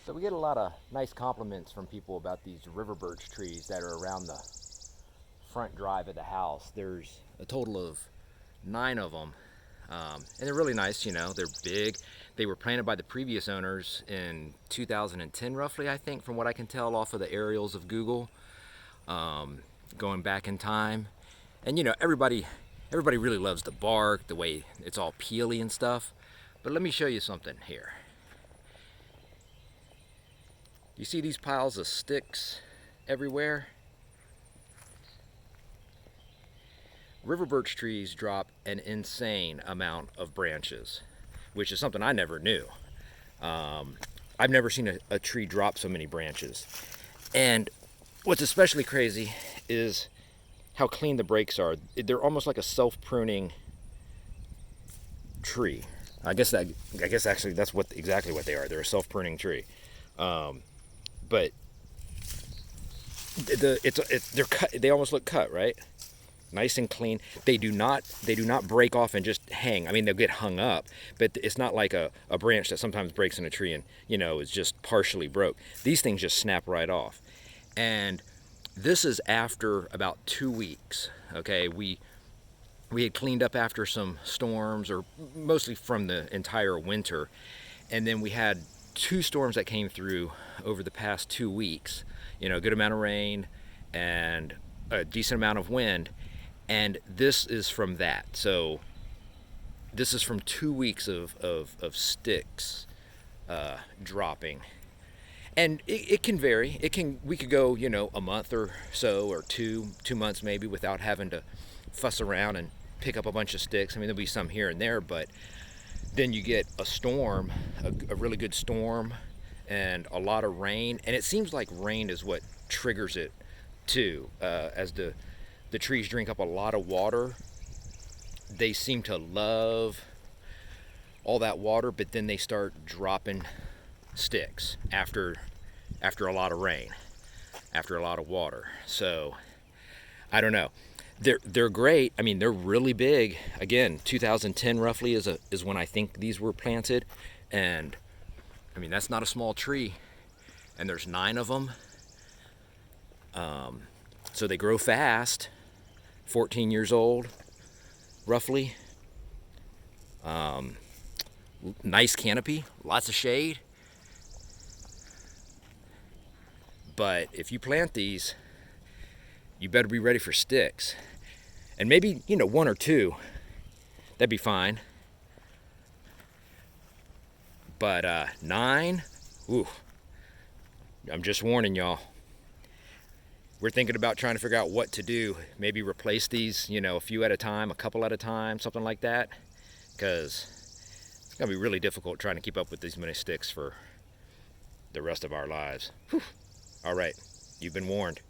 So we get a lot of nice compliments from people about these river birch trees that are around the front drive of the house. There's a total of 9 of them, and they're really nice. They're big. They were planted by the previous owners in 2010, roughly, I think, from what I can tell off of the aerials of Google, going back in time. And everybody really loves the bark, the way it's all peely and stuff. But let me show you something here. You see these piles of sticks everywhere? River birch trees drop an insane amount of branches, which is something I never knew. I've never seen a tree drop so many branches. And what's especially crazy is how clean the breaks are. They're almost like a self-pruning tree. I guess actually that's exactly what they are. They're a self-pruning tree. But they're cut. They almost look cut, right? Nice and clean. They do not break off and just hang. I mean, they'll get hung up, but it's not like a branch that sometimes breaks in a tree and is just partially broke. These things just snap right off. And this is after about 2 weeks. Okay, we had cleaned up after some storms, or mostly from the entire winter, and then we had 2 storms that came through over the past 2 weeks. A good amount of rain and a decent amount of wind. And this is from that. So this is from 2 weeks of sticks dropping. And it can vary. We could go, a month or so, or two months maybe, without having to fuss around and pick up a bunch of sticks. I mean, there'll be some here and there, but then you get a storm, a really good storm, and a lot of rain. And it seems like rain is what triggers it too. As the trees drink up a lot of water, they seem to love all that water, but then they start dropping sticks after a lot of rain, after a lot of water. So I don't know. They're great. I mean, they're really big. Again, 2010 roughly is when I think these were planted, and I mean, that's not a small tree. And there's 9 of them. So they grow fast. 14 years old, roughly. Nice canopy, lots of shade. But if you plant these, you better be ready for sticks. And maybe, 1 or 2, that'd be fine. But 9, ooh, I'm just warning y'all. We're thinking about trying to figure out what to do. Maybe replace these, a few at a time, a couple at a time, something like that. Because it's gonna be really difficult trying to keep up with these many sticks for the rest of our lives. Whew. All right, you've been warned.